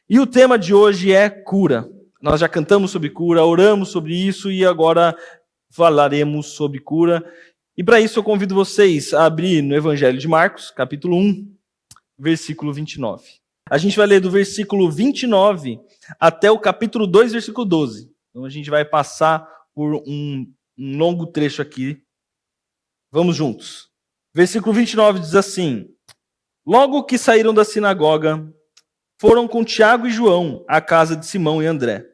E o tema de hoje é cura. Nós já cantamos sobre cura, oramos sobre isso e agora falaremos sobre cura. E para isso eu convido vocês a abrir no Evangelho de Marcos, capítulo 1, versículo 29. A gente vai ler do versículo 29 até o capítulo 2, versículo 12. Então a gente vai passar por um longo trecho aqui. Vamos juntos. Versículo 29 diz assim: Logo que saíram da sinagoga, foram com Tiago e João à casa de Simão e André.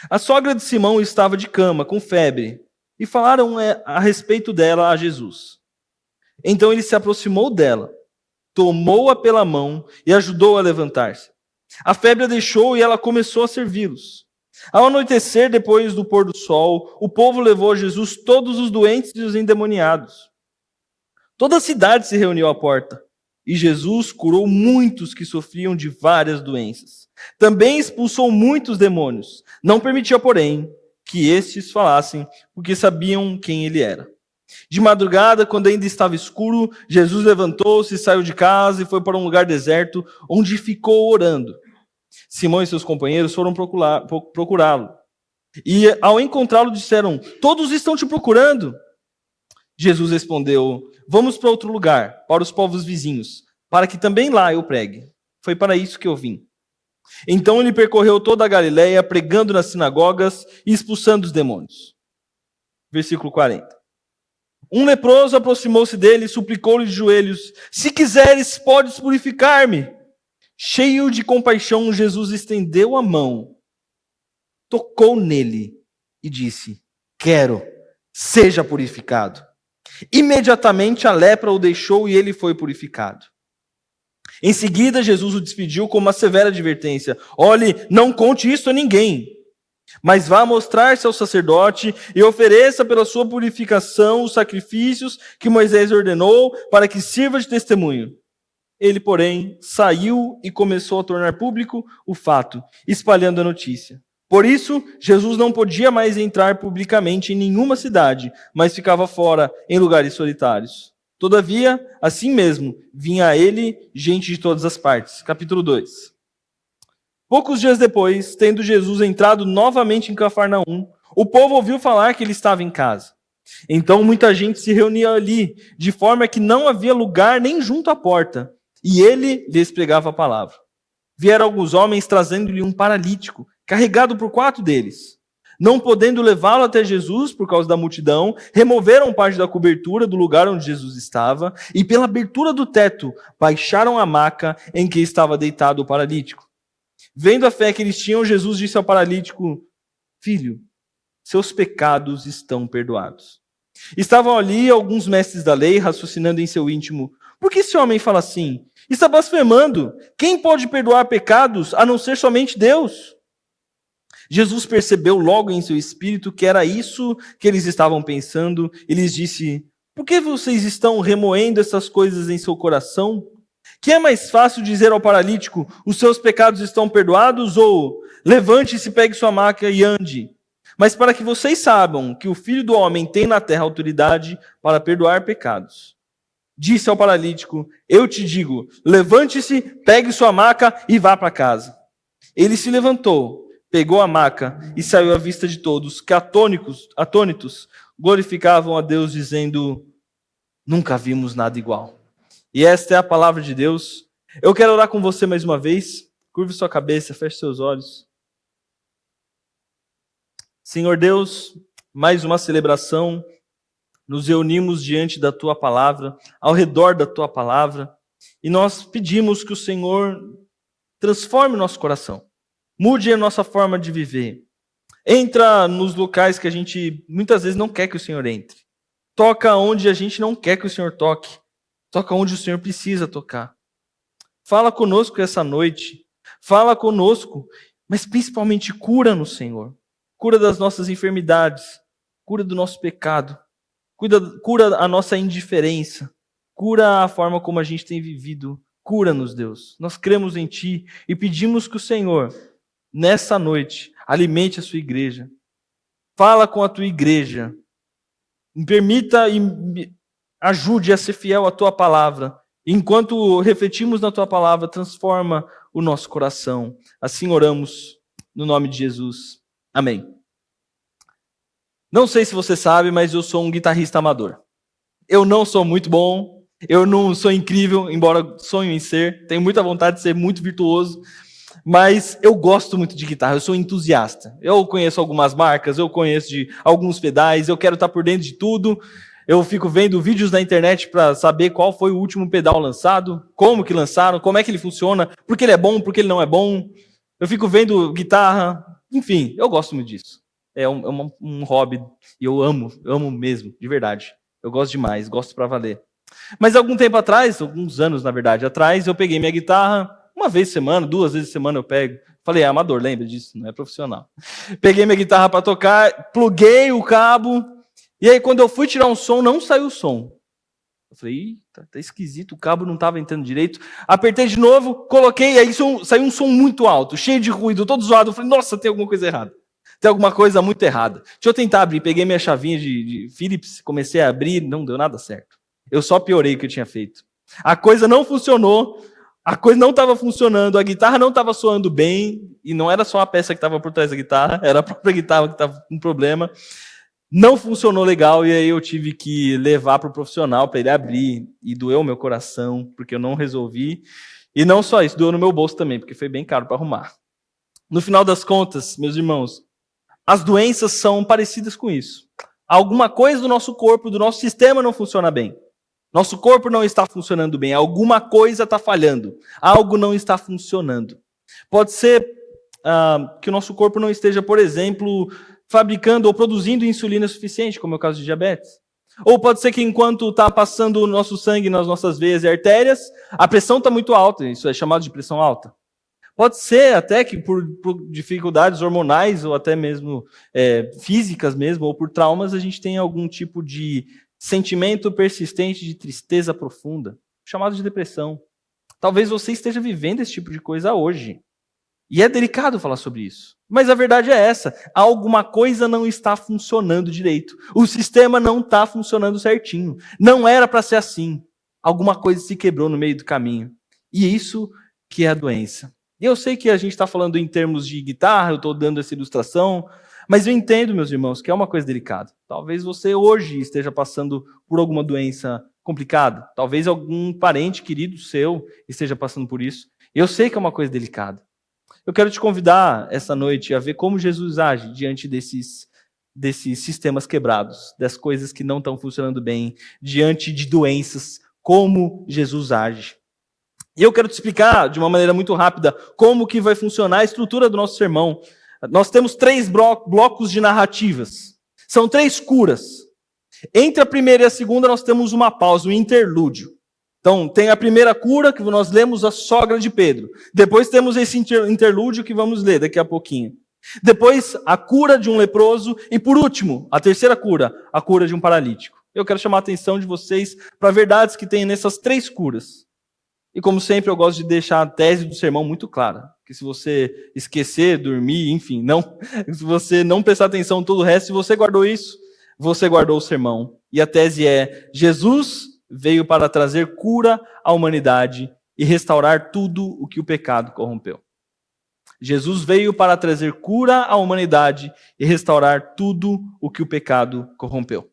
A sogra de Simão estava de cama, com febre, e falaram a respeito dela a Jesus. Então ele se aproximou dela, tomou-a pela mão e ajudou-a a levantar-se. A febre a deixou e ela começou a servi-los. Ao anoitecer, depois do pôr do sol, o povo levou a Jesus todos os doentes e os endemoniados. Toda a cidade se reuniu à porta, e Jesus curou muitos que sofriam de várias doenças. Também expulsou muitos demônios. Não permitia, porém, que estes falassem, porque sabiam quem ele era. De madrugada, quando ainda estava escuro, Jesus levantou-se, saiu de casa e foi para um lugar deserto, onde ficou orando. Simão e seus companheiros foram procurá-lo. E ao encontrá-lo disseram: Todos estão te procurando. Jesus respondeu: Vamos para outro lugar, para os povos vizinhos, para que também lá eu pregue. Foi para isso que eu vim. Então ele percorreu toda a Galileia, pregando nas sinagogas e expulsando os demônios. Versículo 40. Um leproso aproximou-se dele e suplicou-lhe de joelhos: Se quiseres, podes purificar-me. Cheio de compaixão, Jesus estendeu a mão, tocou nele e disse: Quero, seja purificado. Imediatamente a lepra o deixou e ele foi purificado. Em seguida, Jesus o despediu com uma severa advertência: Olhe, não conte isso a ninguém, mas vá mostrar-se ao sacerdote e ofereça pela sua purificação os sacrifícios que Moisés ordenou para que sirva de testemunho. Ele, porém, saiu e começou a tornar público o fato, espalhando a notícia. Por isso, Jesus não podia mais entrar publicamente em nenhuma cidade, mas ficava fora, em lugares solitários. Todavia, assim mesmo, vinha a ele gente de todas as partes. Capítulo 2. Poucos dias depois, tendo Jesus entrado novamente em Cafarnaum, o povo ouviu falar que ele estava em casa. Então muita gente se reunia ali, de forma que não havia lugar nem junto à porta, e ele lhes pregava a palavra. Vieram alguns homens trazendo-lhe um paralítico, carregado por 4 deles. Não podendo levá-lo até Jesus por causa da multidão, removeram parte da cobertura do lugar onde Jesus estava e pela abertura do teto baixaram a maca em que estava deitado o paralítico. Vendo a fé que eles tinham, Jesus disse ao paralítico: Filho, seus pecados estão perdoados. Estavam ali alguns mestres da lei raciocinando em seu íntimo: Por que esse homem fala assim? Está blasfemando. Quem pode perdoar pecados a não ser somente Deus? Jesus percebeu logo em seu espírito que era isso que eles estavam pensando e lhes disse: Por que vocês estão remoendo essas coisas em seu coração? Que é mais fácil dizer ao paralítico: Os seus pecados estão perdoados? Ou levante-se, pegue sua maca e ande? Mas para que vocês saibam que o Filho do Homem tem na terra autoridade para perdoar pecados. Disse ao paralítico: Eu te digo, levante-se, pegue sua maca e vá para casa. Ele se levantou, pegou a maca e saiu à vista de todos, que atônitos glorificavam a Deus, dizendo: Nunca vimos nada igual. E esta é a palavra de Deus. Eu quero orar com você mais uma vez. Curve sua cabeça, feche seus olhos. Senhor Deus, mais uma celebração. Nos reunimos diante da Tua palavra, ao redor da Tua palavra, e nós pedimos que o Senhor transforme o nosso coração, mude a nossa forma de viver. Entra nos locais que a gente muitas vezes não quer que o Senhor entre. Toca onde a gente não quer que o Senhor toque. Toca onde o Senhor precisa tocar. Fala conosco essa noite. Fala conosco, mas principalmente cura-nos, Senhor. Cura das nossas enfermidades. Cura do nosso pecado. Cura a nossa indiferença. Cura a forma como a gente tem vivido. Cura-nos, Deus. Nós cremos em Ti e pedimos que o Senhor, nessa noite, alimente a sua igreja. Fala com a tua igreja. Permita e ajude a ser fiel à tua palavra Enquanto refletimos na tua palavra, transforma o nosso coração. Assim oramos no nome de Jesus. Amém. Não sei se você sabe, mas eu sou um guitarrista amador. Eu não sou muito bom, eu não sou incrível, embora sonho em ser. Tenho muita vontade de ser muito virtuoso, mas eu gosto muito de guitarra, eu sou entusiasta. Eu conheço algumas marcas, eu conheço de alguns pedais, eu quero estar por dentro de tudo. Eu fico vendo vídeos na internet para saber qual foi o último pedal lançado, como que lançaram, como é que ele funciona, por que ele é bom, por que ele não é bom. Eu fico vendo guitarra, enfim, eu gosto muito disso. É um hobby e eu amo mesmo, de verdade. Eu gosto demais, gosto pra valer. Mas algum tempo atrás, alguns anos na verdade atrás, eu peguei minha guitarra, uma vez por semana, 2 vezes por semana eu pego. Falei, é amador, lembra disso, não é profissional. Peguei minha guitarra para tocar, pluguei o cabo, e aí quando eu fui tirar um som, não saiu o som. Eu falei, tá esquisito, o cabo não estava entrando direito. Apertei de novo, coloquei, e aí saiu um som muito alto, cheio de ruído, todo zoado. Eu falei, nossa, tem alguma coisa errada. Tem alguma coisa muito errada. Deixa eu tentar abrir. Peguei minha chavinha de Philips, comecei a abrir, não deu nada certo. Eu só piorei o que eu tinha feito. A coisa não funcionou, a coisa não estava funcionando, a guitarra não estava soando bem, e não era só a peça que estava por trás da guitarra, era a própria guitarra que estava com problema. Não funcionou legal, e aí eu tive que levar para o profissional para ele abrir, e doeu o meu coração, porque eu não resolvi. E não só isso, doeu no meu bolso também, porque foi bem caro para arrumar. No final das contas, meus irmãos, as doenças são parecidas com isso. Alguma coisa do nosso corpo, do nosso sistema não funciona bem. Nosso corpo não está funcionando bem. Alguma coisa está falhando. Algo não está funcionando. Pode ser que o nosso corpo não esteja, por exemplo, fabricando ou produzindo insulina suficiente, como é o caso de diabetes. Ou pode ser que enquanto está passando o nosso sangue nas nossas veias e artérias, a pressão está muito alta. Isso é chamado de pressão alta. Pode ser até que por dificuldades hormonais ou até mesmo físicas mesmo, ou por traumas, a gente tenha algum tipo de sentimento persistente de tristeza profunda, chamado de depressão. Talvez você esteja vivendo esse tipo de coisa hoje. E é delicado falar sobre isso. Mas a verdade é essa. Alguma coisa não está funcionando direito. O sistema não está funcionando certinho. Não era para ser assim. Alguma coisa se quebrou no meio do caminho. E isso que é a doença. E eu sei que a gente está falando em termos de guitarra, eu estou dando essa ilustração, mas eu entendo, meus irmãos, que é uma coisa delicada. Talvez você hoje esteja passando por alguma doença complicada. Talvez algum parente querido seu esteja passando por isso. Eu sei que é uma coisa delicada. Eu quero te convidar essa noite a ver como Jesus age diante desses sistemas quebrados, das coisas que não estão funcionando bem, diante de doenças, como Jesus age. E eu quero te explicar, de uma maneira muito rápida, como que vai funcionar a estrutura do nosso sermão. Nós temos 3 blocos de narrativas. São 3 curas. Entre a primeira e a segunda, nós temos uma pausa, um interlúdio. Então, tem a primeira cura, que nós lemos a sogra de Pedro. Depois temos esse interlúdio que vamos ler daqui a pouquinho. Depois, a cura de um leproso. E por último, a terceira cura, a cura de um paralítico. Eu quero chamar a atenção de vocês para verdades que tem nessas 3 curas. E como sempre, eu gosto de deixar a tese do sermão muito clara. Que se você esquecer, dormir, enfim, se você não prestar atenção em todo o resto, se você guardou isso, você guardou o sermão. E a tese é: Jesus veio para trazer cura à humanidade e restaurar tudo o que o pecado corrompeu. Jesus veio para trazer cura à humanidade e restaurar tudo o que o pecado corrompeu.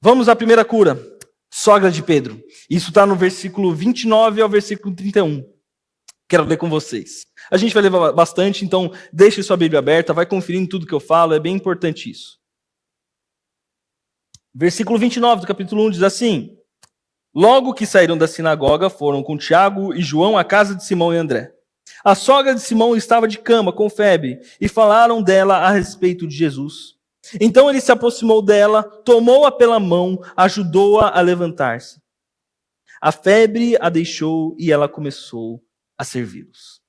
Vamos à primeira cura. Sogra de Pedro. Isso está no versículo 29 ao versículo 31. Quero ler com vocês. A gente vai ler bastante, então deixe sua Bíblia aberta, vai conferindo tudo que eu falo, é bem importante isso. Versículo 29 do capítulo 1 diz assim: Logo que saíram da sinagoga, foram com Tiago e João à casa de Simão e André. A sogra de Simão estava de cama, com febre, e falaram dela a respeito de Jesus. Então ele se aproximou dela, tomou-a pela mão, ajudou-a a levantar-se. A febre a deixou e ela começou a servi-los.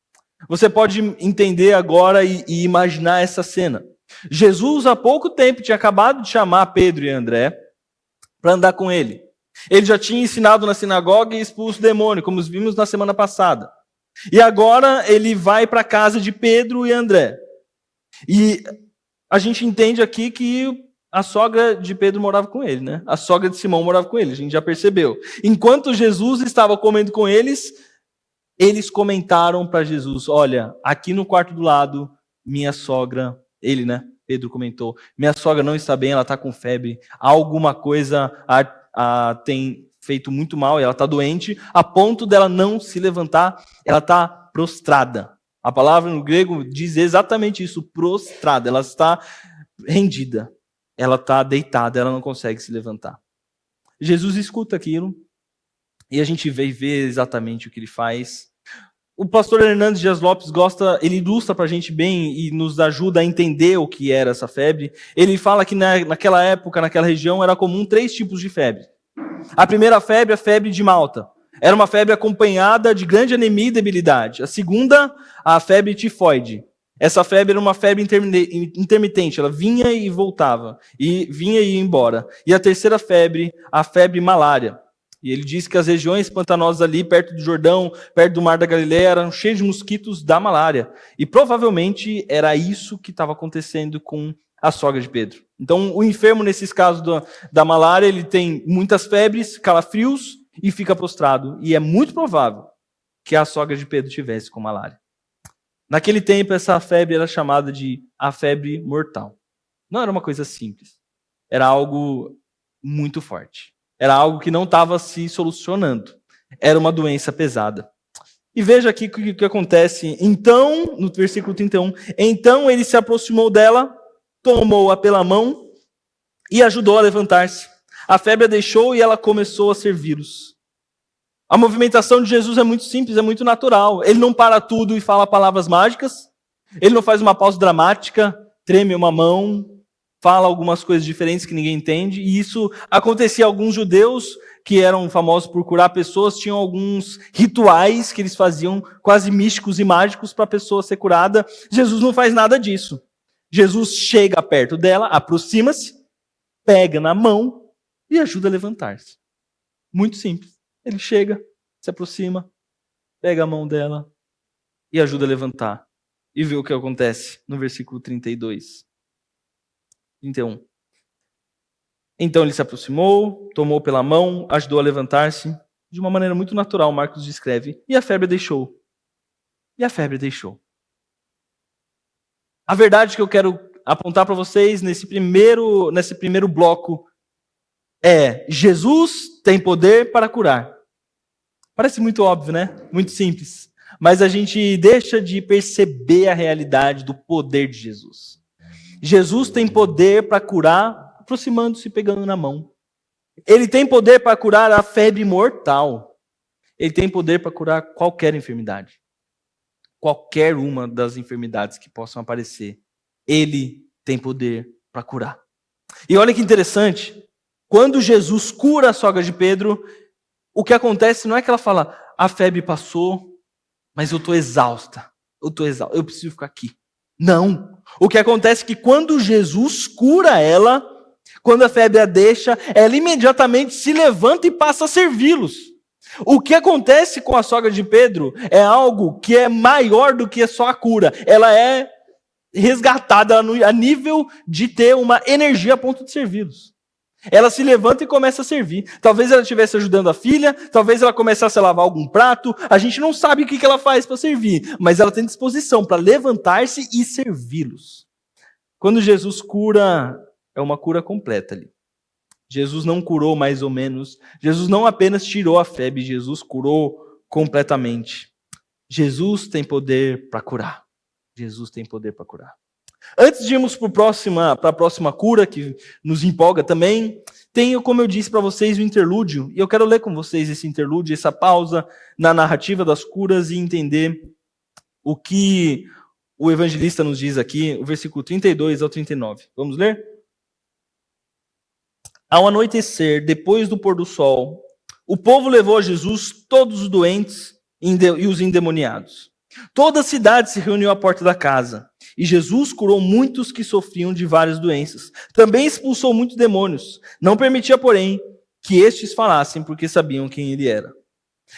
Você pode entender agora e imaginar essa cena. Jesus há pouco tempo tinha acabado de chamar Pedro e André para andar com ele. Ele já tinha ensinado na sinagoga e expulso o demônio, como vimos na semana passada. E agora ele vai para a casa de Pedro e André. E a gente entende aqui que A sogra de Pedro morava com ele, né? A sogra de Simão morava com ele, a gente já percebeu. Enquanto Jesus estava comendo com eles comentaram para Jesus: olha, aqui no quarto do lado, minha sogra, ele, né? Pedro comentou: minha sogra não está bem, ela está com febre, alguma coisa tem feito muito mal, ela está doente, a ponto dela não se levantar, ela está prostrada. A palavra no grego diz exatamente isso, prostrada, ela está rendida, ela está deitada, ela não consegue se levantar. Jesus escuta aquilo e a gente vê exatamente o que ele faz. O pastor Hernandes Dias Lopes ele ilustra para a gente bem e nos ajuda a entender o que era essa febre. Ele fala que naquela época, naquela região, era comum 3 tipos de febre. A primeira febre, a febre de Malta. Era uma febre acompanhada de grande anemia e debilidade. A segunda, a febre tifoide. Essa febre era uma febre intermitente, ela vinha e voltava, e vinha e ia embora. E a terceira febre, a febre malária. E ele diz que as regiões pantanosas ali, perto do Jordão, perto do Mar da Galileia, eram cheias de mosquitos da malária. E provavelmente era isso que estava acontecendo com a sogra de Pedro. Então, o enfermo, nesses casos da malária, ele tem muitas febres, calafrios e fica prostrado. E é muito provável que a sogra de Pedro tivesse com malária. Naquele tempo, essa febre era chamada de a febre mortal. Não era uma coisa simples. Era algo muito forte. Era algo que não estava se solucionando. Era uma doença pesada. E veja aqui o que acontece. Então, no versículo 31, então ele se aproximou dela, tomou-a pela mão e ajudou a levantar-se. A febre a deixou e ela começou a servi-los. A movimentação de Jesus é muito simples, é muito natural. Ele não para tudo e fala palavras mágicas. Ele não faz uma pausa dramática, treme uma mão, fala algumas coisas diferentes que ninguém entende. E isso acontecia a alguns judeus que eram famosos por curar pessoas, tinham alguns rituais que eles faziam quase místicos e mágicos para a pessoa ser curada. Jesus não faz nada disso. Jesus chega perto dela, aproxima-se, pega na mão e ajuda a levantar-se. Muito simples. Ele chega, se aproxima, pega a mão dela e ajuda a levantar. E vê o que acontece no versículo 32. 31. Então ele se aproximou, tomou pela mão, ajudou a levantar-se. De uma maneira muito natural, Marcos descreve. E a febre deixou. E a febre deixou. A verdade que eu quero apontar para vocês nesse primeiro bloco é: Jesus tem poder para curar. Parece muito óbvio, né? Muito simples. Mas a gente deixa de perceber a realidade do poder de Jesus. Jesus tem poder para curar, aproximando-se e pegando na mão. Ele tem poder para curar a febre mortal. Ele tem poder para curar qualquer enfermidade. Qualquer uma das enfermidades que possam aparecer. Ele tem poder para curar. E olha que interessante. Quando Jesus cura a sogra de Pedro, o que acontece não é que ela fala: a febre passou, mas eu estou exausta. Eu preciso ficar aqui. Não. O que acontece é que quando Jesus cura ela, quando a febre a deixa, ela imediatamente se levanta e passa a servi-los. O que acontece com a sogra de Pedro é algo que é maior do que só a cura. Ela é resgatada a nível de ter uma energia a ponto de servi-los. Ela se levanta e começa a servir. Talvez ela estivesse ajudando a filha, talvez ela começasse a lavar algum prato. A gente não sabe o que ela faz para servir, mas ela tem disposição para levantar-se e servi-los. Quando Jesus cura, é uma cura completa ali. Jesus não curou mais ou menos. Jesus não apenas tirou a febre, Jesus curou completamente. Jesus tem poder para curar. Jesus tem poder para curar. Antes de irmos para a próxima cura, que nos empolga também, tenho, como eu disse para vocês, o interlúdio. E eu quero ler com vocês esse interlúdio, essa pausa na narrativa das curas e entender o que o evangelista nos diz aqui, o versículo 32 ao 39. Vamos ler? Ao anoitecer, depois do pôr do sol, o povo levou a Jesus todos os doentes e os endemoniados. Toda a cidade se reuniu à porta da casa, e Jesus curou muitos que sofriam de várias doenças. Também expulsou muitos demônios. Não permitia, porém, que estes falassem, porque sabiam quem ele era.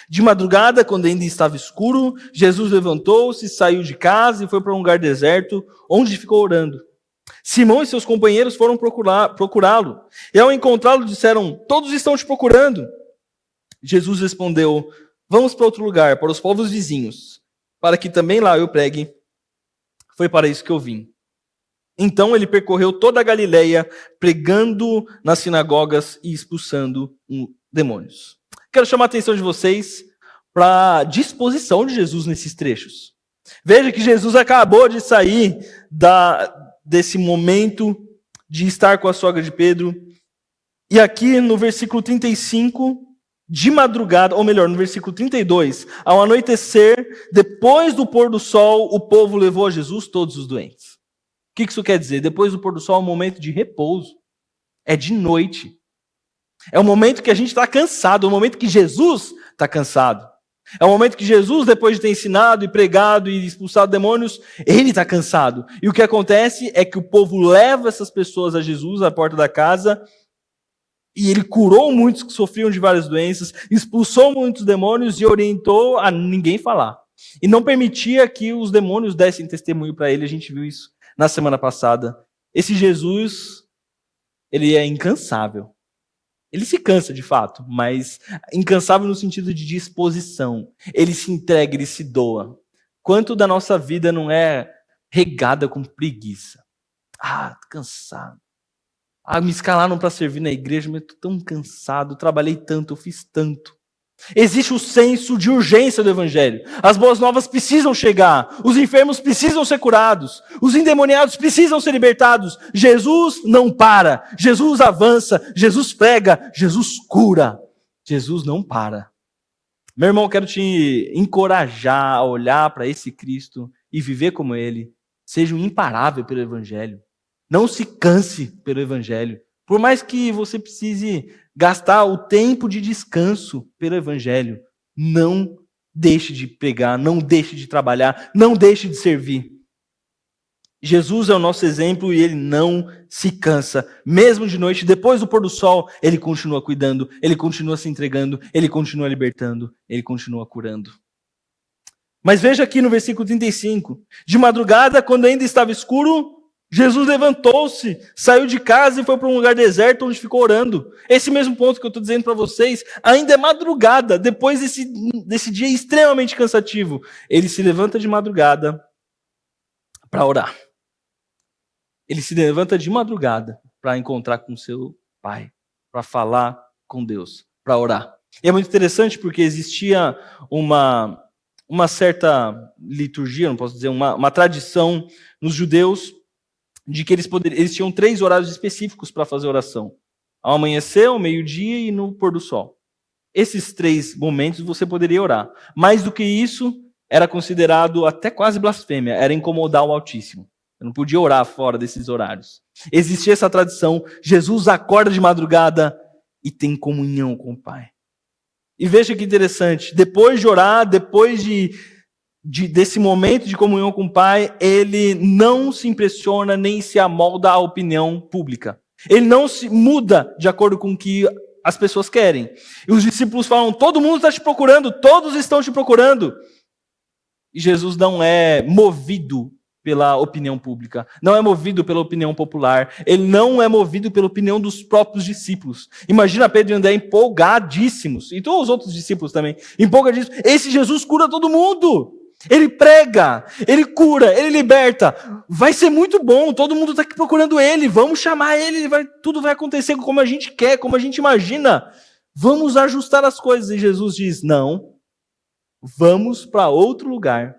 De madrugada, quando ainda estava escuro, Jesus levantou-se, saiu de casa e foi para um lugar deserto, onde ficou orando. Simão e seus companheiros foram procurá-lo. E ao encontrá-lo disseram: todos estão te procurando. Jesus respondeu: vamos para outro lugar, para os povos vizinhos, para que também lá eu pregue. Foi para isso que eu vim. Então ele percorreu toda a Galileia, pregando nas sinagogas e expulsando demônios. Quero chamar a atenção de vocês para a disposição de Jesus nesses trechos. Veja que Jesus acabou de sair desse momento de estar com a sogra de Pedro. E aqui no versículo 35, de madrugada, ou melhor, no versículo 32, ao anoitecer, depois do pôr do sol, o povo levou a Jesus todos os doentes. O que isso quer dizer? Depois do pôr do sol é um momento de repouso. É de noite. É um momento que a gente está cansado, é um momento que Jesus está cansado. É um momento que Jesus, depois de ter ensinado e pregado e expulsado demônios, ele está cansado. E o que acontece é que o povo leva essas pessoas a Jesus à porta da casa e ele curou muitos que sofriam de várias doenças, expulsou muitos demônios e orientou a ninguém falar. E não permitia que os demônios dessem testemunho para ele. A gente viu isso na semana passada. Esse Jesus, ele é incansável. Ele se cansa de fato, mas incansável no sentido de disposição. Ele se entrega, ele se doa. Quanto da nossa vida não é regada com preguiça? Tô cansado. Me escalaram para servir na igreja, mas estou tão cansado, trabalhei tanto, eu fiz tanto. Existe o senso de urgência do evangelho. As boas novas precisam chegar. Os enfermos precisam ser curados. Os endemoniados precisam ser libertados. Jesus não para. Jesus avança. Jesus prega. Jesus cura. Jesus não para. Meu irmão, eu quero te encorajar a olhar para esse Cristo e viver como Ele. Seja um imparável pelo evangelho. Não se canse pelo evangelho. Por mais que você precise gastar o tempo de descanso pelo evangelho, não deixe de pregar, não deixe de trabalhar, não deixe de servir. Jesus é o nosso exemplo e ele não se cansa. Mesmo de noite, depois do pôr do sol, ele continua cuidando, ele continua se entregando, ele continua libertando, ele continua curando. Mas veja aqui no versículo 35. De madrugada, quando ainda estava escuro, Jesus levantou-se, saiu de casa e foi para um lugar deserto onde ficou orando. Esse mesmo ponto que eu estou dizendo para vocês, ainda é madrugada, depois desse dia extremamente cansativo. Ele se levanta de madrugada para orar. Ele se levanta de madrugada para encontrar com seu Pai, para falar com Deus, para orar. E é muito interessante porque existia uma certa liturgia, não posso dizer, uma tradição nos judeus de que eles tinham 3 horários específicos para fazer oração. Ao amanhecer, ao meio-dia e no pôr do sol. Esses 3 momentos você poderia orar. Mais do que isso, era considerado até quase blasfêmia, era incomodar o Altíssimo. Eu não podia orar fora desses horários. Existia essa tradição, Jesus acorda de madrugada e tem comunhão com o Pai. E veja que interessante, depois de orar, depois desse momento de comunhão com o Pai, ele não se impressiona nem se amolda à opinião pública. Ele não se muda de acordo com o que as pessoas querem. E os discípulos falam, todo mundo está te procurando, todos estão te procurando. E Jesus não é movido pela opinião pública, não é movido pela opinião popular, ele não é movido pela opinião dos próprios discípulos. Imagina Pedro e André empolgadíssimos, e todos os outros discípulos também, empolgadíssimos. Esse Jesus cura todo mundo. Ele prega, ele cura, ele liberta. Vai ser muito bom, todo mundo está aqui procurando ele. Vamos chamar ele, tudo vai acontecer como a gente quer, como a gente imagina. Vamos ajustar as coisas. E Jesus diz, não, vamos para outro lugar,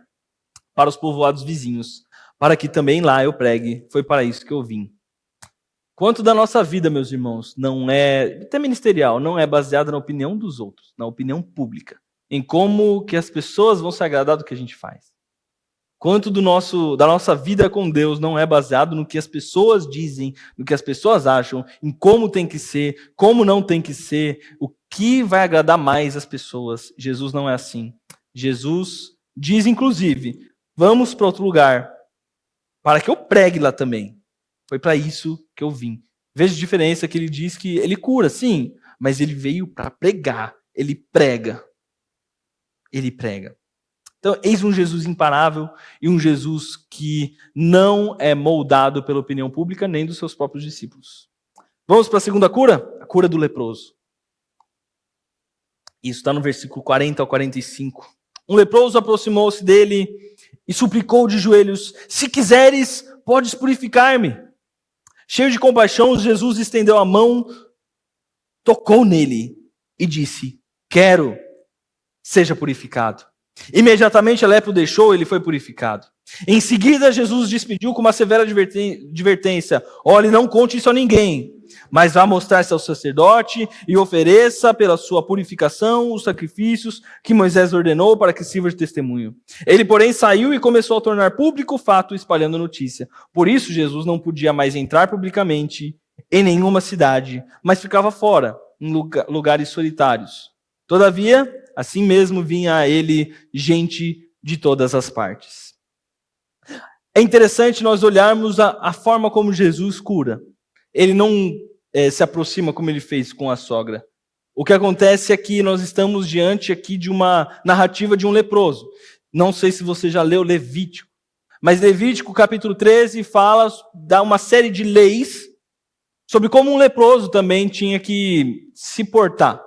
para os povoados vizinhos, para que também lá eu pregue. Foi para isso que eu vim. Quanto da nossa vida, meus irmãos, não é, até ministerial, não é baseada na opinião dos outros, na opinião pública. Em como que as pessoas vão se agradar do que a gente faz. Quanto da nossa vida com Deus não é baseado no que as pessoas dizem, no que as pessoas acham, em como tem que ser, como não tem que ser, o que vai agradar mais as pessoas. Jesus não é assim. Jesus diz, inclusive, vamos para outro lugar, para que eu pregue lá também. Foi para isso que eu vim. Veja a diferença que ele diz que ele cura, sim, mas ele veio para pregar, ele prega. Ele prega. Então, eis um Jesus imparável e um Jesus que não é moldado pela opinião pública nem dos seus próprios discípulos. Vamos para a segunda cura? A cura do leproso. Isso está no versículo 40 ao 45. Um leproso aproximou-se dele e suplicou de joelhos: se quiseres, podes purificar-me. Cheio de compaixão, Jesus estendeu a mão, tocou nele e disse: quero, seja purificado. Imediatamente a lepra o deixou, ele foi purificado. Em seguida, Jesus despediu com uma severa advertência: olhe, não conte isso a ninguém, mas vá mostrar-se ao sacerdote e ofereça pela sua purificação os sacrifícios que Moisés ordenou para que sirva de testemunho. Ele, porém, saiu e começou a tornar público o fato, espalhando notícia. Por isso, Jesus não podia mais entrar publicamente em nenhuma cidade, mas ficava fora, em lugares solitários. Todavia, assim mesmo vinha a ele gente de todas as partes. É interessante nós olharmos a forma como Jesus cura. Ele não se aproxima como ele fez com a sogra. O que acontece é que nós estamos diante aqui de uma narrativa de um leproso. Não sei se você já leu Levítico, mas Levítico capítulo 13 dá uma série de leis sobre como um leproso também tinha que se portar.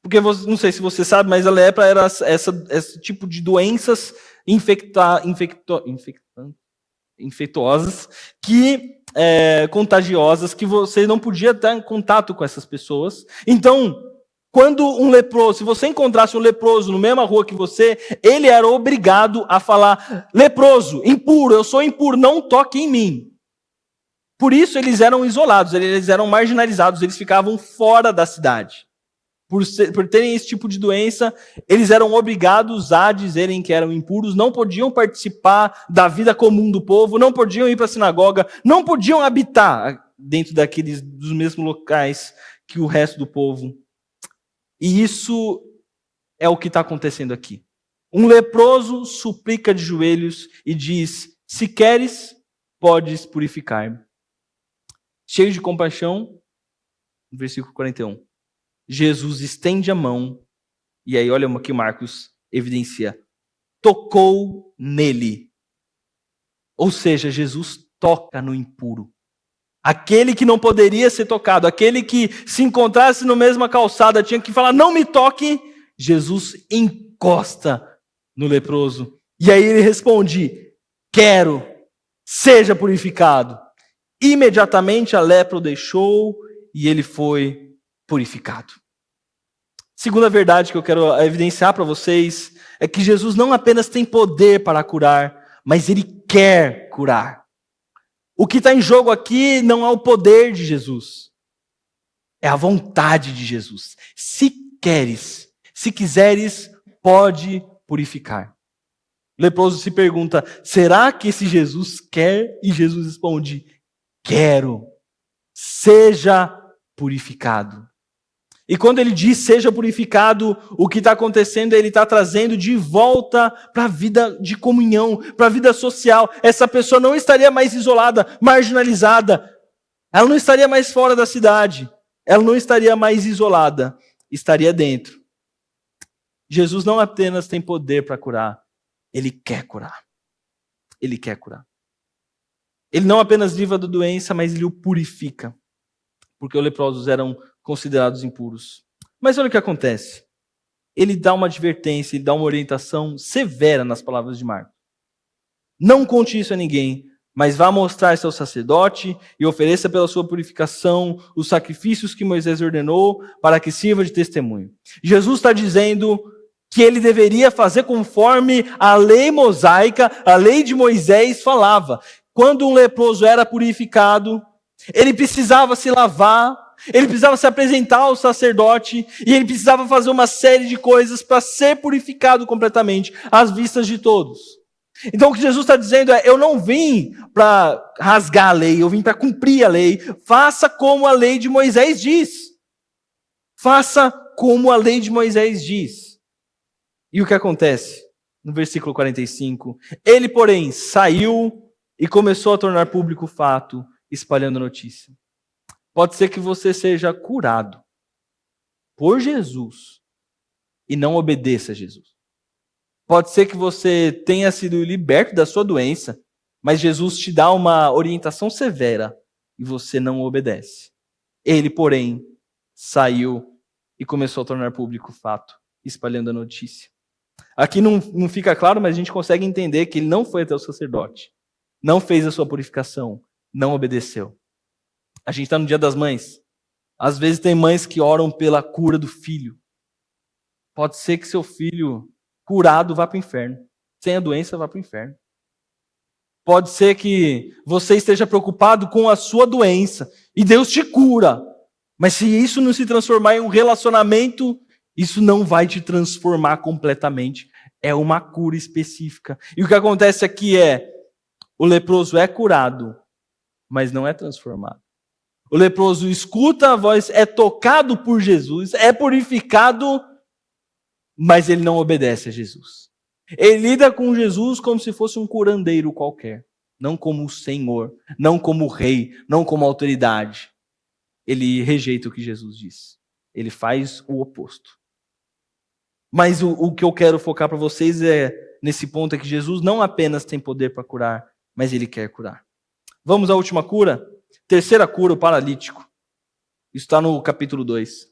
Porque, não sei se você sabe, mas a lepra era esse tipo de doenças infectuosas, contagiosas, que você não podia estar em contato com essas pessoas. Então, quando um leproso, se você encontrasse um leproso na mesma rua que você, ele era obrigado a falar: leproso, impuro, eu sou impuro, não toque em mim. Por isso eles eram isolados, eles eram marginalizados, eles ficavam fora da cidade. Por terem esse tipo de doença, eles eram obrigados a dizerem que eram impuros, não podiam participar da vida comum do povo, não podiam ir para a sinagoga, não podiam habitar dentro dos mesmos locais que o resto do povo. E isso é o que está acontecendo aqui. Um leproso suplica de joelhos e diz: se queres, podes purificar-me. Cheio de compaixão, no versículo 41. Jesus estende a mão, e aí olha o que Marcos evidencia: tocou nele. Ou seja, Jesus toca no impuro. Aquele que não poderia ser tocado, aquele que se encontrasse na mesma calçada tinha que falar: não me toque. Jesus encosta no leproso. E aí ele responde: quero, seja purificado. Imediatamente a lepra o deixou e ele foi purificado. Segunda verdade que eu quero evidenciar para vocês é que Jesus não apenas tem poder para curar, mas ele quer curar. O que está em jogo aqui não é o poder de Jesus, é a vontade de Jesus. Se queres, se quiseres, pode purificar. O leproso se pergunta: será que esse Jesus quer? E Jesus responde: quero, seja purificado. E quando ele diz seja purificado, o que está acontecendo é ele está trazendo de volta para a vida de comunhão, para a vida social. Essa pessoa não estaria mais isolada, marginalizada. Ela não estaria mais fora da cidade. Ela não estaria mais isolada. Estaria dentro. Jesus não apenas tem poder para curar, ele quer curar. Ele quer curar. Ele não apenas livra da doença, mas ele o purifica. Porque os leprosos eram considerados impuros. Mas olha o que acontece. Ele dá uma advertência, ele dá uma orientação severa nas palavras de Marcos. Não conte isso a ninguém, mas vá mostrar-se ao sacerdote e ofereça pela sua purificação os sacrifícios que Moisés ordenou para que sirva de testemunho. Jesus está dizendo que ele deveria fazer conforme a lei mosaica, a lei de Moisés falava. Quando um leproso era purificado, ele precisava se lavar, ele precisava se apresentar ao sacerdote e ele precisava fazer uma série de coisas para ser purificado completamente, às vistas de todos. Então o que Jesus está dizendo é: eu não vim para rasgar a lei, eu vim para cumprir a lei. Faça como a lei de Moisés diz. Faça como a lei de Moisés diz. E o que acontece? No versículo 45, ele, porém, saiu e começou a tornar público o fato, espalhando a notícia. Pode ser que você seja curado por Jesus e não obedeça a Jesus. Pode ser que você tenha sido liberto da sua doença, mas Jesus te dá uma orientação severa e você não obedece. Ele, porém, saiu e começou a tornar público o fato, espalhando a notícia. Aqui não fica claro, mas a gente consegue entender que ele não foi até o sacerdote, não fez a sua purificação, não obedeceu. A gente está no Dia das Mães. Às vezes tem mães que oram pela cura do filho. Pode ser que seu filho curado vá para o inferno. Sem a doença, vá para o inferno. Pode ser que você esteja preocupado com a sua doença e Deus te cura. Mas se isso não se transformar em um relacionamento, isso não vai te transformar completamente. É uma cura específica. E o que acontece aqui é, o leproso é curado, mas não é transformado. O leproso escuta a voz, é tocado por Jesus, é purificado, mas ele não obedece a Jesus. Ele lida com Jesus como se fosse um curandeiro qualquer, não como o Senhor, não como o rei, não como autoridade. Ele rejeita o que Jesus diz. Ele faz o oposto. Mas o que eu quero focar para vocês nesse ponto é que Jesus não apenas tem poder para curar, mas ele quer curar. Vamos à última cura? Terceira cura, o paralítico. Isso está no capítulo 2.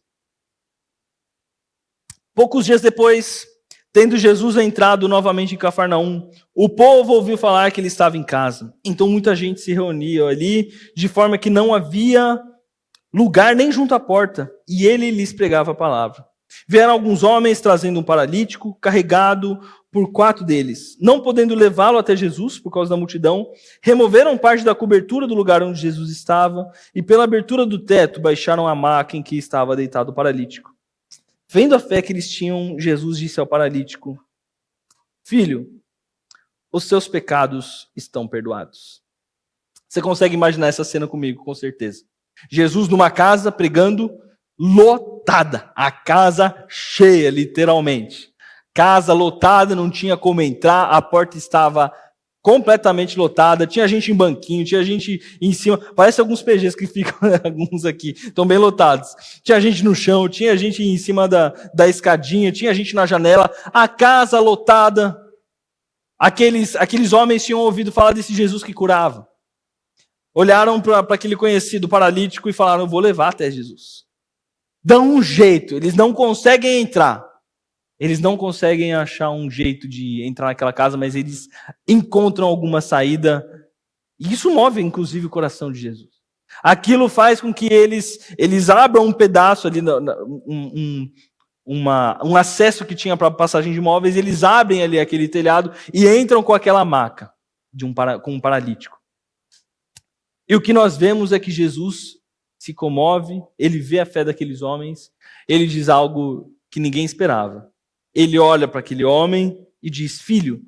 Poucos dias depois, tendo Jesus entrado novamente em Cafarnaum, o povo ouviu falar que ele estava em casa. Então muita gente se reunia ali, de forma que não havia lugar nem junto à porta, e ele lhes pregava a palavra. Vieram alguns homens trazendo um paralítico, carregado por 4 deles. Não podendo levá-lo até Jesus, por causa da multidão, removeram parte da cobertura do lugar onde Jesus estava, e pela abertura do teto baixaram a maca em que estava deitado o paralítico. Vendo a fé que eles tinham, Jesus disse ao paralítico: Filho, os seus pecados estão perdoados. Você consegue imaginar essa cena comigo, com certeza. Jesus numa casa pregando, lotada, a casa cheia, literalmente. Casa lotada, não tinha como entrar, a porta estava completamente lotada, tinha gente em banquinho, tinha gente em cima, parece alguns PGs que ficam, alguns aqui, estão bem lotados. Tinha gente no chão, tinha gente em cima da escadinha, tinha gente na janela, a casa lotada. Aqueles homens tinham ouvido falar desse Jesus que curava. Olharam para aquele conhecido paralítico e falaram: eu vou levar até Jesus. Dão um jeito, eles não conseguem entrar. Eles não conseguem achar um jeito de entrar naquela casa, mas eles encontram alguma saída. E isso move, inclusive, o coração de Jesus. Aquilo faz com que eles abram um pedaço ali, um acesso que tinha para a passagem de móveis, eles abrem ali aquele telhado e entram com aquela maca com um paralítico. E o que nós vemos é que Jesus se comove, ele vê a fé daqueles homens, ele diz algo que ninguém esperava. Ele olha para aquele homem e diz: Filho,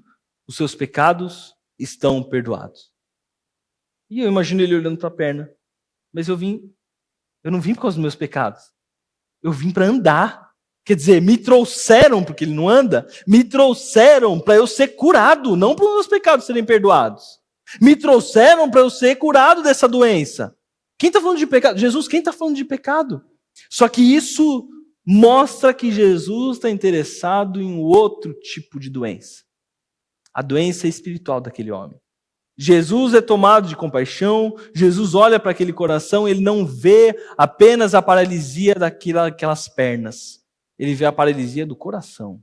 os seus pecados estão perdoados. E eu imagino ele olhando para a perna. Mas eu não vim por causa dos meus pecados. Eu vim para andar. Quer dizer, me trouxeram, porque ele não anda, me trouxeram para eu ser curado, não para os meus pecados serem perdoados. Me trouxeram para eu ser curado dessa doença. Quem está falando de pecado? Jesus, quem está falando de pecado? Só que isso mostra que Jesus está interessado em outro tipo de doença. A doença espiritual daquele homem. Jesus é tomado de compaixão, Jesus olha para aquele coração, ele não vê apenas a paralisia daquelas pernas. Ele vê a paralisia do coração.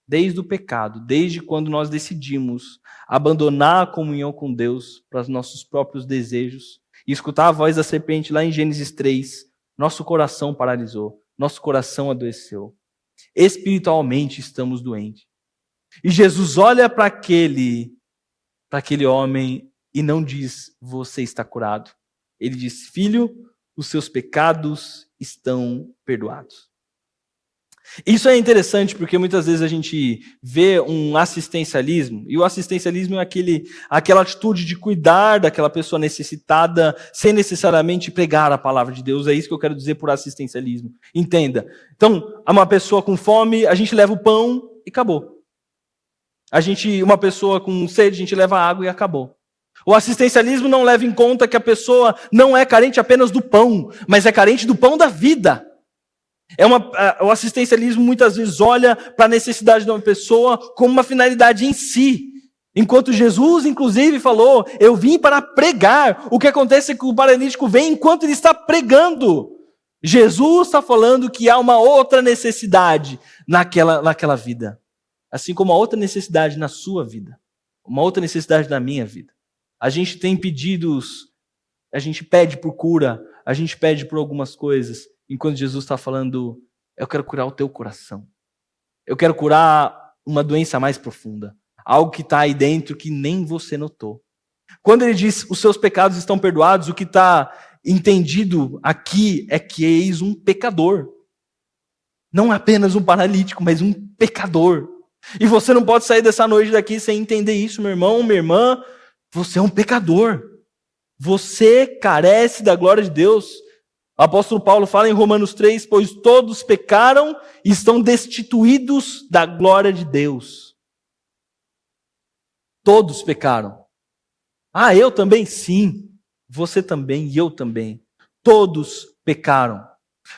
Desde o pecado, desde quando nós decidimos abandonar a comunhão com Deus para os nossos próprios desejos e escutar a voz da serpente lá em Gênesis 3, nosso coração paralisou, nosso coração adoeceu. Espiritualmente estamos doentes. E Jesus olha para aquele homem e não diz: você está curado. Ele diz: filho, os seus pecados estão perdoados. Isso é interessante porque muitas vezes a gente vê um assistencialismo, e o assistencialismo é aquela atitude de cuidar daquela pessoa necessitada sem necessariamente pregar a palavra de Deus. É isso que eu quero dizer por assistencialismo. Entenda. Então, uma pessoa com fome, a gente leva o pão e acabou. Uma pessoa com sede, a gente leva água e acabou. O assistencialismo não leva em conta que a pessoa não é carente apenas do pão, mas é carente do pão da vida. O assistencialismo muitas vezes olha para a necessidade de uma pessoa como uma finalidade em si. Enquanto Jesus, inclusive, falou, eu vim para pregar. O que acontece é que o paralítico vem enquanto ele está pregando. Jesus está falando que há uma outra necessidade naquela vida. Assim como há outra necessidade na sua vida. Uma outra necessidade na minha vida. A gente tem pedidos, a gente pede por cura, a gente pede por algumas coisas. Enquanto Jesus está falando, eu quero curar o teu coração. Eu quero curar uma doença mais profunda. Algo que está aí dentro que nem você notou. Quando ele diz, os seus pecados estão perdoados, o que está entendido aqui é que eis um pecador. Não apenas um paralítico, mas um pecador. E você não pode sair dessa noite daqui sem entender isso, meu irmão, minha irmã. Você é um pecador. Você carece da glória de Deus. O apóstolo Paulo fala em Romanos 3, pois todos pecaram e estão destituídos da glória de Deus. Todos pecaram. Ah, eu também? Sim. Você também e eu também. Todos pecaram.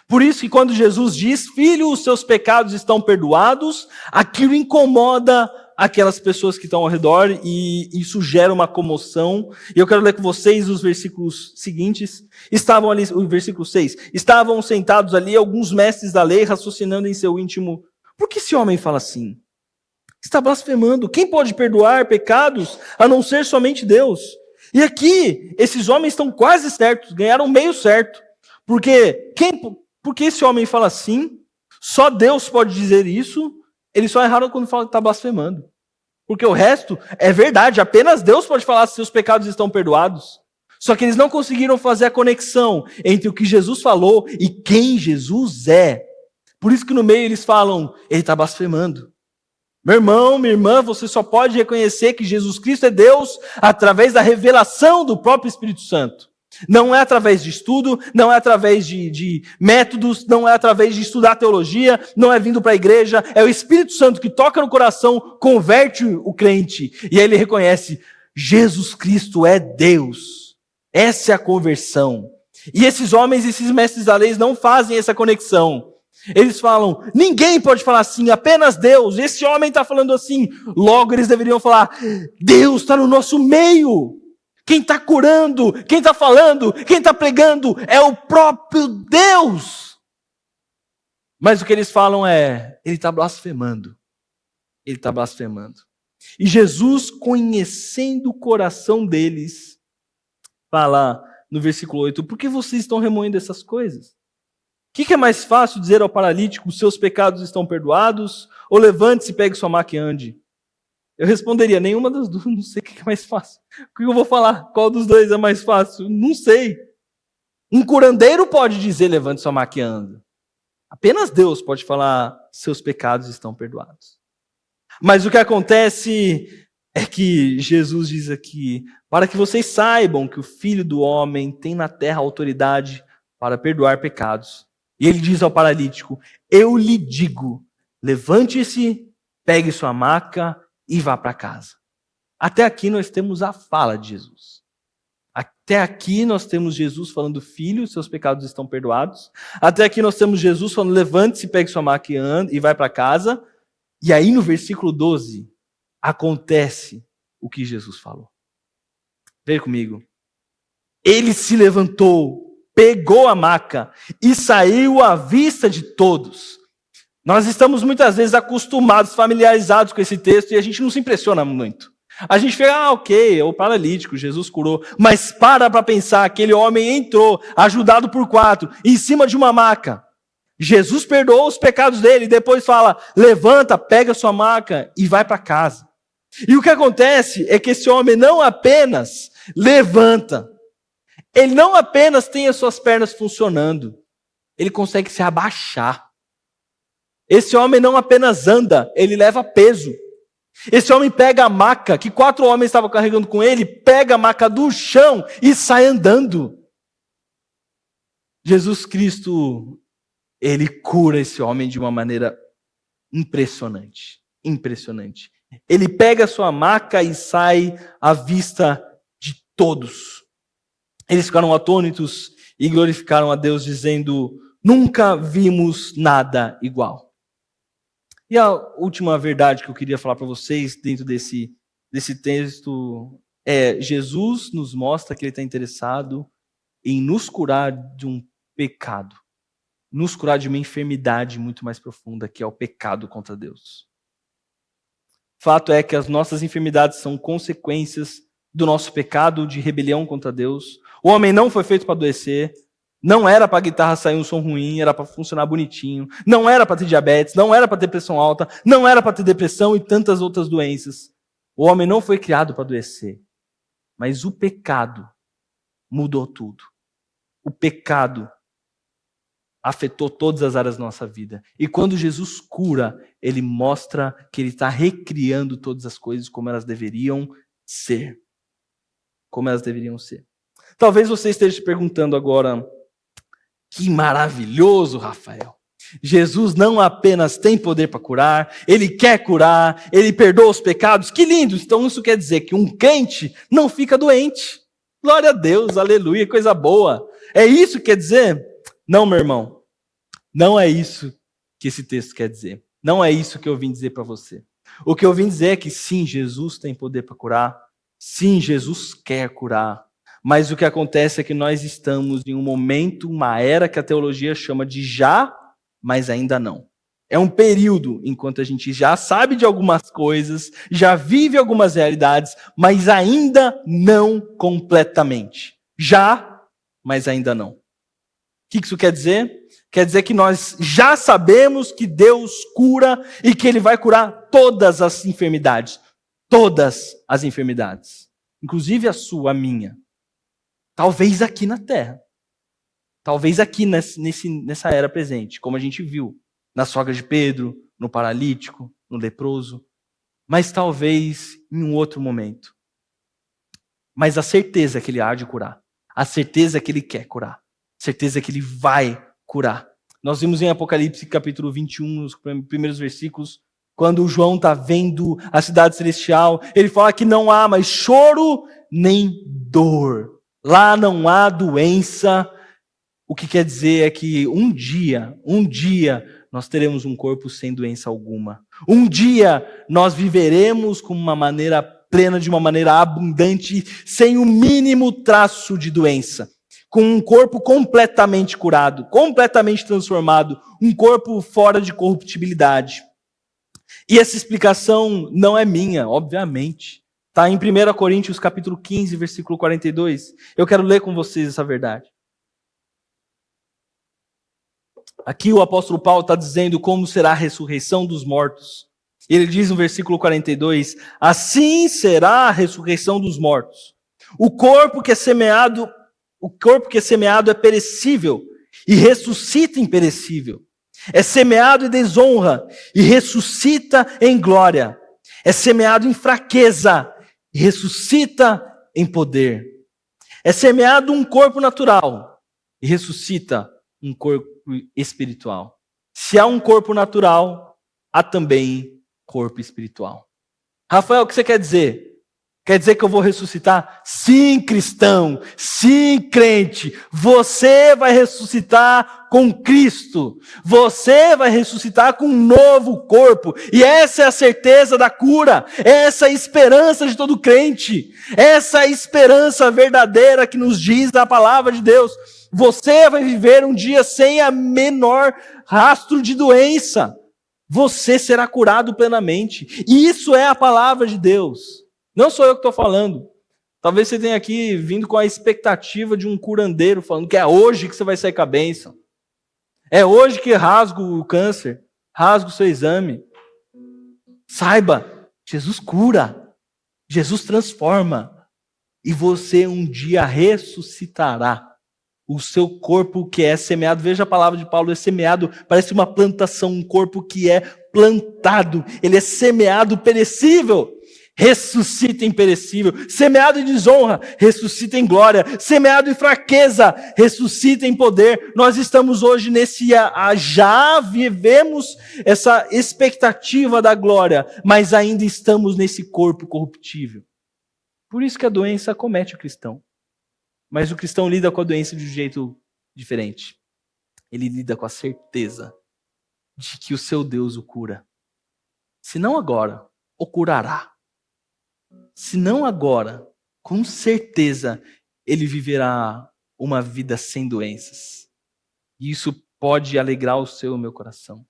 Por isso que quando Jesus diz, filho, os seus pecados estão perdoados, aquilo incomoda aquelas pessoas que estão ao redor e isso gera uma comoção. E eu quero ler com vocês os versículos seguintes. Estavam ali, o versículo 6. Estavam sentados ali alguns mestres da lei, raciocinando em seu íntimo. Por que esse homem fala assim? Está blasfemando. Quem pode perdoar pecados a não ser somente Deus? E aqui, esses homens estão quase certos, ganharam meio certo. Porque esse homem fala assim, só Deus pode dizer isso, eles só erraram quando falam que está blasfemando. Porque o resto é verdade, apenas Deus pode falar se seus pecados estão perdoados. Só que eles não conseguiram fazer a conexão entre o que Jesus falou e quem Jesus é. Por isso que no meio eles falam, ele está blasfemando. Meu irmão, minha irmã, você só pode reconhecer que Jesus Cristo é Deus através da revelação do próprio Espírito Santo. Não é através de estudo, não é através de métodos, não é através de estudar teologia, não é vindo para a igreja, é o Espírito Santo que toca no coração, converte o crente, e aí ele reconhece, Jesus Cristo é Deus. Essa é a conversão. E esses homens, esses mestres da lei não fazem essa conexão. Eles falam, ninguém pode falar assim, apenas Deus. Esse homem está falando assim. Logo eles deveriam falar, Deus está no nosso meio. Quem está curando, quem está falando, quem está pregando é o próprio Deus. Mas o que eles falam é, ele está blasfemando. Ele está blasfemando. E Jesus, conhecendo o coração deles, fala no versículo 8, por que vocês estão remoendo essas coisas? O que é mais fácil dizer ao paralítico, os seus pecados estão perdoados? Ou levante-se, pegue sua maca e ande? Eu responderia, nenhuma das duas, não sei o que é mais fácil. O que eu vou falar? Qual dos dois é mais fácil? Não sei. Um curandeiro pode dizer, levante sua maca e ande. Apenas Deus pode falar, seus pecados estão perdoados. Mas o que acontece é que Jesus diz aqui, para que vocês saibam que o Filho do Homem tem na terra autoridade para perdoar pecados. E ele diz ao paralítico, eu lhe digo, levante-se, pegue sua maca e vá para casa. Até aqui nós temos a fala de Jesus. Até aqui nós temos Jesus falando, filho, seus pecados estão perdoados. Até aqui nós temos Jesus falando, levante-se, pegue sua maca e vai para casa. E aí no versículo 12, acontece o que Jesus falou. Veja comigo. Ele se levantou, pegou a maca e saiu à vista de todos. Nós estamos muitas vezes acostumados, familiarizados com esse texto e a gente não se impressiona muito. A gente fica, ok, é o paralítico, Jesus curou. Mas para pensar, aquele homem entrou, ajudado por 4, em cima de uma maca. Jesus perdoou os pecados dele e depois fala, levanta, pega sua maca e vai para casa. E o que acontece é que esse homem não apenas levanta, ele não apenas tem as suas pernas funcionando, ele consegue se abaixar. Esse homem não apenas anda, ele leva peso. Esse homem pega a maca, que 4 homens estavam carregando com ele, pega a maca do chão e sai andando. Jesus Cristo, ele cura esse homem de uma maneira impressionante. Impressionante. Ele pega a sua maca e sai à vista de todos. Eles ficaram atônitos e glorificaram a Deus, dizendo, Nunca vimos nada igual. E a última verdade que eu queria falar para vocês dentro desse texto é: Jesus nos mostra que ele está interessado em nos curar de um pecado, nos curar de uma enfermidade muito mais profunda, que é o pecado contra Deus. Fato é que as nossas enfermidades são consequências do nosso pecado de rebelião contra Deus. O homem não foi feito para adoecer. Não era para a guitarra sair um som ruim, era para funcionar bonitinho. Não era para ter diabetes, não era para ter pressão alta, não era para ter depressão e tantas outras doenças. O homem não foi criado para adoecer. Mas o pecado mudou tudo. O pecado afetou todas as áreas da nossa vida. E quando Jesus cura, ele mostra que ele está recriando todas as coisas como elas deveriam ser. Como elas deveriam ser. Talvez você esteja se perguntando agora: que maravilhoso, Rafael. Jesus não apenas tem poder para curar, ele quer curar, ele perdoa os pecados. Que lindo! Então isso quer dizer que um crente não fica doente. Glória a Deus, aleluia, coisa boa. É isso que quer dizer? Não, meu irmão. Não é isso que esse texto quer dizer. Não é isso que eu vim dizer para você. O que eu vim dizer é que sim, Jesus tem poder para curar. Sim, Jesus quer curar. Mas o que acontece é que nós estamos em um momento, uma era que a teologia chama de já, mas ainda não. É um período enquanto a gente já sabe de algumas coisas, já vive algumas realidades, mas ainda não completamente. Já, mas ainda não. O que isso quer dizer? Quer dizer que nós já sabemos que Deus cura e que Ele vai curar todas as enfermidades. Todas as enfermidades. Inclusive a sua, a minha. Talvez aqui na Terra. Talvez aqui nessa era presente, como a gente viu. Na sogra de Pedro, no paralítico, no leproso. Mas talvez em um outro momento. Mas a certeza é que Ele há de curar. A certeza é que Ele quer curar. A certeza é que Ele vai curar. Nós vimos em Apocalipse capítulo 21, nos primeiros versículos, quando João está vendo a cidade celestial, ele fala que não há mais choro nem dor. Lá não há doença. O que quer dizer é que um dia, nós teremos um corpo sem doença alguma. Um dia nós viveremos com uma maneira plena, de uma maneira abundante, sem o mínimo traço de doença. Com um corpo completamente curado, completamente transformado, um corpo fora de corruptibilidade. E essa explicação não é minha, obviamente. Está em 1 Coríntios capítulo 15, versículo 42. Eu quero ler com vocês essa verdade. Aqui o apóstolo Paulo está dizendo como será a ressurreição dos mortos. Ele diz no versículo 42, assim será a ressurreição dos mortos. O corpo que é semeado é perecível e ressuscita imperecível. É semeado em desonra e ressuscita em glória. É semeado em fraqueza e ressuscita em poder. É semeado um corpo natural e ressuscita um corpo espiritual. Se há um corpo natural, há também corpo espiritual. Rafael, o que você quer dizer? Quer dizer que eu vou ressuscitar? Sim, cristão. Sim, crente. Você vai ressuscitar com Cristo. Você vai ressuscitar com um novo corpo. E essa é a certeza da cura. Essa é a esperança de todo crente. Essa é a esperança verdadeira que nos diz a palavra de Deus. Você vai viver um dia sem a menor rastro de doença. Você será curado plenamente. E isso é a palavra de Deus. Não sou eu que estou falando. Talvez você tenha aqui vindo com a expectativa de um curandeiro, falando que é hoje que você vai sair com a bênção. É hoje que rasgo o câncer, rasgo o seu exame. Saiba, Jesus cura, Jesus transforma. E você um dia ressuscitará. O seu corpo que é semeado, veja a palavra de Paulo, é semeado, parece uma plantação, um corpo que é plantado. Ele é semeado perecível. Ressuscita em perecível, semeado em desonra, ressuscita em glória, semeado em fraqueza, ressuscita em poder. Nós estamos hoje já vivemos essa expectativa da glória, mas ainda estamos nesse corpo corruptível. Por isso que a doença acomete o cristão. Mas o cristão lida com a doença de um jeito diferente. ele lida com a certeza de que o seu Deus o cura. Se não agora, o curará. Se não agora, com certeza, ele viverá uma vida sem doenças. E isso pode alegrar o seu e o meu coração.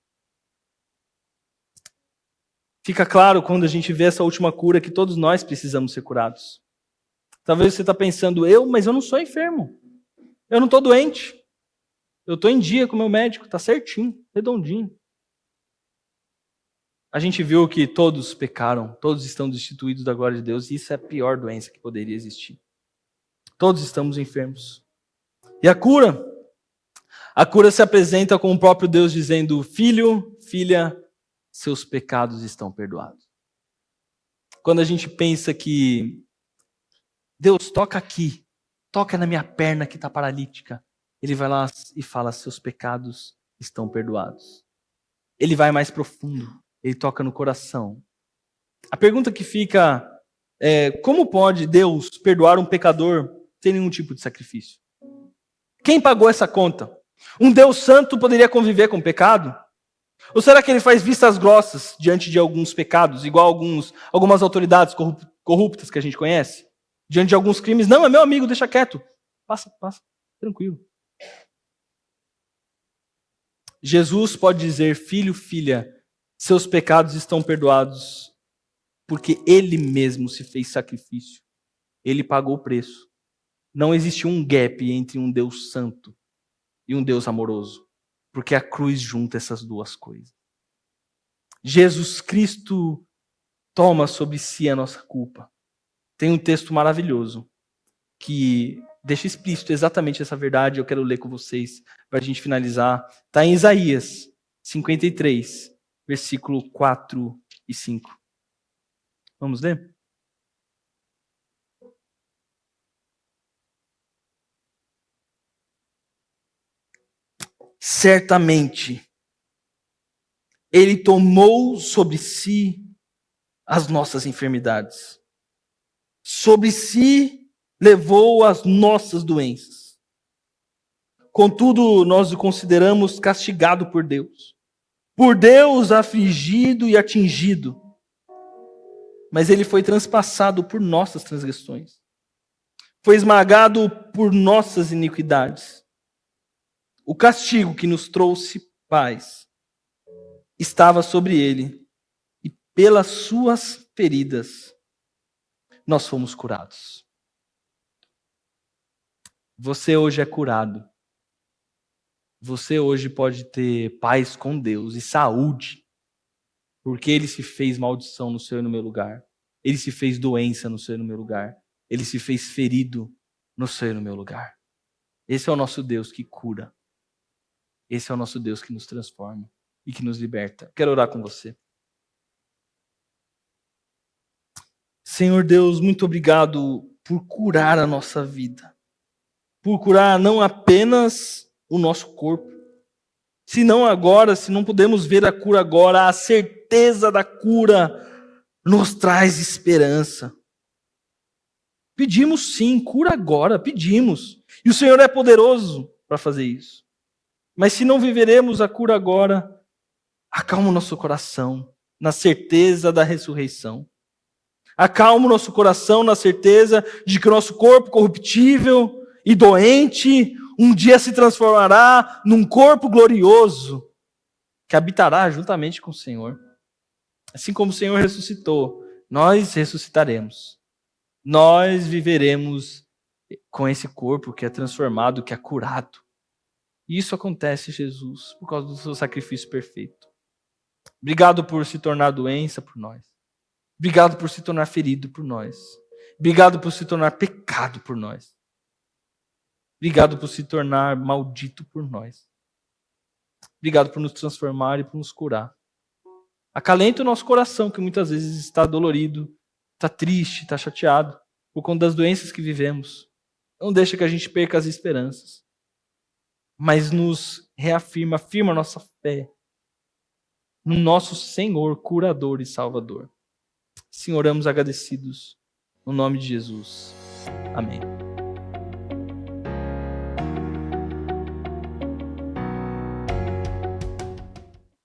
Fica claro quando a gente vê essa última cura que todos nós precisamos ser curados. Talvez você está pensando, mas eu não sou enfermo. Eu não estou doente. Eu estou em dia com o meu médico, está certinho, redondinho. A gente viu que todos pecaram, todos estão destituídos da glória de Deus, e isso é a pior doença que poderia existir. Todos estamos enfermos. E a cura se apresenta com o próprio Deus dizendo, filho, filha, seus pecados estão perdoados. Quando a gente pensa que Deus toca aqui, toca na minha perna que está paralítica, ele vai lá e fala, seus pecados estão perdoados. Ele vai mais profundo, ele toca no coração. A pergunta que fica é, como pode Deus perdoar um pecador sem nenhum tipo de sacrifício? Quem pagou essa conta? Um Deus santo poderia conviver com o pecado? Ou será que ele faz vistas grossas diante de alguns pecados, igual algumas autoridades corruptas que a gente conhece? Diante de alguns crimes, não, é meu amigo, deixa quieto. Passa, tranquilo. Jesus pode dizer, filho, filha, seus pecados estão perdoados, porque ele mesmo se fez sacrifício. Ele pagou o preço. Não existe um gap entre um Deus santo e um Deus amoroso, porque a cruz junta essas duas coisas. Jesus Cristo toma sobre si a nossa culpa. Tem um texto maravilhoso que deixa explícito exatamente essa verdade. Eu quero ler com vocês para a gente finalizar. Está em Isaías 53, versículo 4 e 5. Vamos ler? Certamente, ele tomou sobre si as nossas enfermidades. Sobre si levou as nossas doenças. Contudo, nós o consideramos castigado por Deus afligido e atingido. Mas ele foi transpassado por nossas transgressões. Foi esmagado por nossas iniquidades. O castigo que nos trouxe paz estava sobre ele, e pelas suas feridas nós fomos curados. Você hoje é curado. Você hoje pode ter paz com Deus e saúde, porque ele se fez maldição no seu e no meu lugar. Ele se fez doença no seu e no meu lugar. Ele se fez ferido no seu e no meu lugar. Esse é o nosso Deus que cura. Esse é o nosso Deus que nos transforma e que nos liberta. Quero orar com você. Senhor Deus, muito obrigado por curar a nossa vida. Por curar não apenas o nosso corpo. Se não podemos ver a cura agora, a certeza da cura nos traz esperança. Pedimos sim, cura agora, pedimos. E o Senhor é poderoso para fazer isso. Mas se não viveremos a cura agora, acalma o nosso coração na certeza da ressurreição. Acalma o nosso coração na certeza de que o nosso corpo corruptível e doente um dia se transformará num corpo glorioso que habitará juntamente com o Senhor. Assim como o Senhor ressuscitou, nós ressuscitaremos. Nós viveremos com esse corpo que é transformado, que é curado. E isso acontece, Jesus, por causa do seu sacrifício perfeito. Obrigado por se tornar doença por nós. Obrigado por se tornar ferido por nós. Obrigado por se tornar pecado por nós. Obrigado por se tornar maldito por nós. Obrigado por nos transformar e por nos curar. Acalenta o nosso coração, que muitas vezes está dolorido, está triste, está chateado, por conta das doenças que vivemos. Não deixa que a gente perca as esperanças. Mas nos afirma a nossa fé no nosso Senhor, curador e salvador. Sim, oramos agradecidos no nome de Jesus. Amém.